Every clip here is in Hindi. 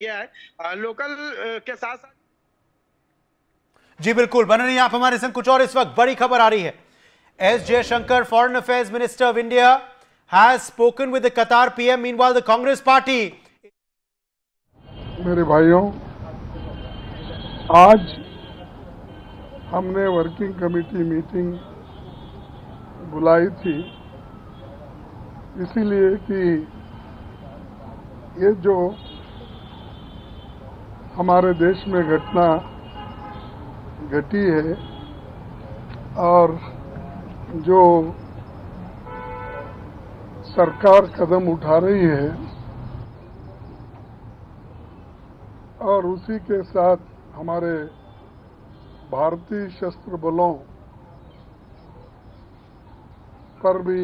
किया है लोकल के साथ साथ। जी बिल्कुल, बने रहिए आप हमारे संग। कुछ और इस वक्त बड़ी खबर आ रही है। S Jaishankar, foreign affairs minister of India, has spoken with the Qatar PM. Meanwhile, the Congress party. मेरे भाइयों, आज हमने वर्किंग कमेटी मीटिंग बुलाई थी इसीलिए कि ये जो हमारे देश में घटना घटी है और जो सरकार कदम उठा रही है और उसी के साथ हमारे भारतीय सशस्त्र बलों पर भी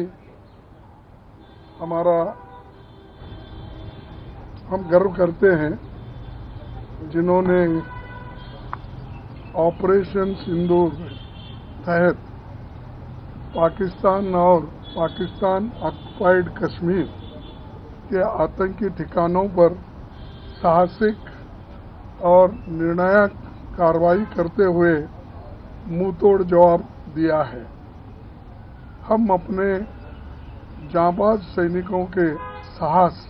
हम गर्व करते हैं, जिन्होंने ऑपरेशन सिंदूर तहत पाकिस्तान और पाकिस्तान ऑक्युपाइड कश्मीर के आतंकी ठिकानों पर साहसिक और निर्णायक कार्रवाई करते हुए मुंहतोड़ जवाब दिया है। हम अपने जांबाज सैनिकों के साहस,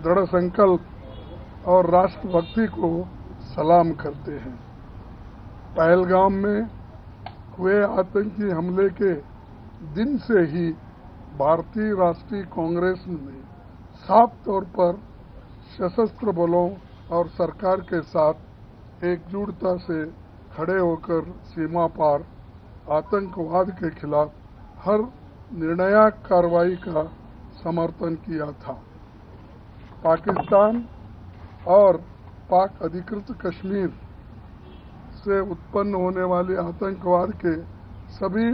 दृढ़ संकल्प और राष्ट्रभक्ति को सलाम करते हैं। पहलगाम में हुए आतंकी हमले के दिन से ही भारतीय राष्ट्रीय कांग्रेस ने साफ तौर पर सशस्त्र बलों और सरकार के साथ एकजुटता से खड़े होकर सीमा पार आतंकवाद के खिलाफ हर निर्णायक कार्रवाई का समर्थन किया था। पाकिस्तान और पाक अधिकृत कश्मीर से उत्पन्न होने वाले आतंकवाद के सभी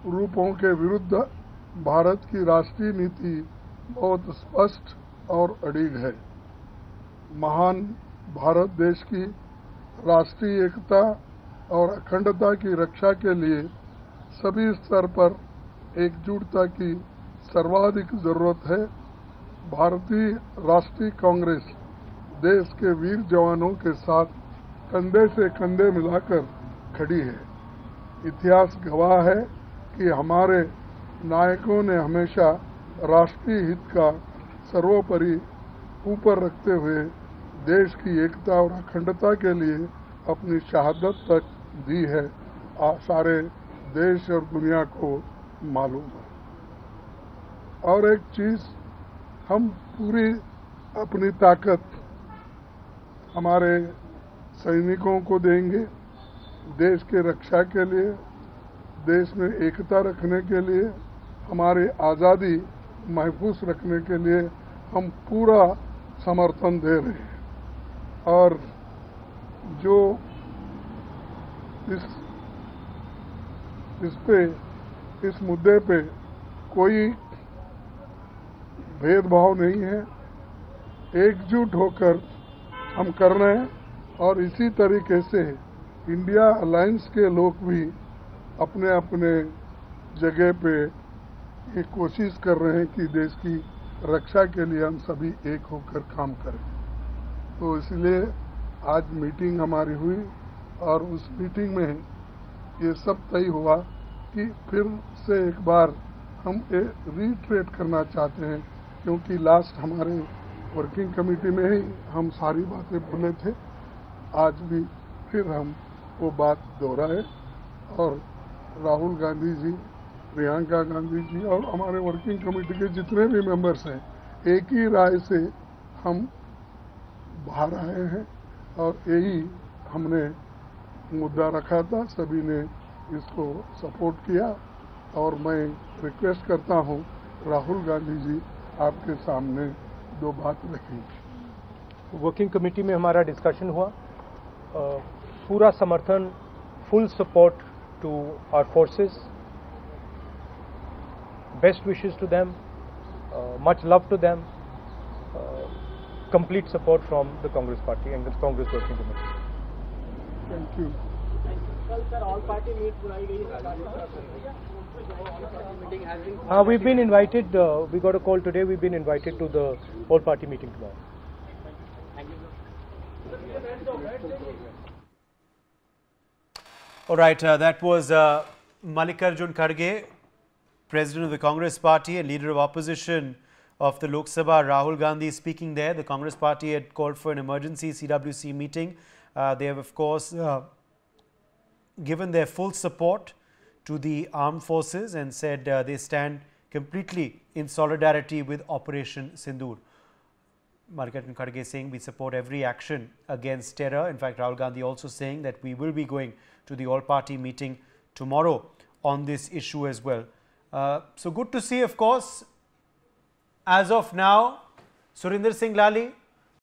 रूपों के विरुद्ध भारत की राष्ट्रीय नीति बहुत स्पष्ट और अडिग है। महान भारत देश की राष्ट्रीय एकता और अखंडता की रक्षा के लिए सभी स्तर पर एकजुटता की सर्वाधिक जरूरत है। भारतीय राष्ट्रीय कांग्रेस देश के वीर जवानों के साथ कंधे से कंधे मिलाकर खड़ी है। इतिहास गवाह है कि हमारे नायकों ने हमेशा राष्ट्रीय हित का सर्वोपरि ऊपर रखते हुए देश की एकता और अखंडता के लिए अपनी शहादत तक दी है। सारे देश और दुनिया को मालूम है। और एक चीज, हम पूरी अपनी ताकत हमारे सैनिकों को देंगे। देश के रक्षा के लिए, देश में एकता रखने के लिए, हमारी आज़ादी महफूज रखने के लिए हम पूरा समर्थन दे रहे हैं। और जो इस मुद्दे पे कोई भेदभाव नहीं है, एकजुट होकर हम कर रहे हैं। और इसी तरीके से इंडिया अलायंस के लोग भी अपने अपने जगह पे ये कोशिश कर रहे हैं कि देश की रक्षा के लिए हम सभी एक होकर काम करें। तो इसलिए आज मीटिंग हमारी हुई और उस मीटिंग में ये सब तय हुआ कि फिर से एक बार हम रीट्रेट करना चाहते हैं, क्योंकि लास्ट हमारे वर्किंग कमेटी में ही हम सारी बातें बोले थे। आज भी फिर हम वो बात दोहराए और राहुल गांधी जी, प्रियंका गांधी जी और हमारे वर्किंग कमेटी के जितने भी मेंबर्स हैं, एक ही राय से हम बाहर आए हैं और यही हमने मुद्दा रखा था। सभी ने इसको सपोर्ट किया और मैं रिक्वेस्ट करता हूं, राहुल गांधी जी आपके सामने दो बात रखेंगे। वर्किंग कमेटी में हमारा डिस्कशन हुआ, पूरा समर्थन, full support to our forces, best wishes to them, much love to them, complete support from the Congress party and the Congress working committee. Thank you. कल सर ऑल पार्टी मीट बुलाई गई है। We've been invited, we got a call today, we've been invited to the all party meeting tomorrow. Thank you, sir. All right, that was Mallikarjun Kharge, President of the Congress Party and Leader of Opposition of the Lok Sabha, Rahul Gandhi, speaking there. The Congress Party had called for an emergency CWC meeting. They have, of course, given their full support to the armed forces and said they stand completely in solidarity with Operation Sindoor. Mallikarjun Kharge saying we support every action against terror. In fact, Rahul Gandhi also saying that we will be going to the all-party meeting tomorrow on this issue as well. So good to see, of course, as of now, Surinder Singh Lally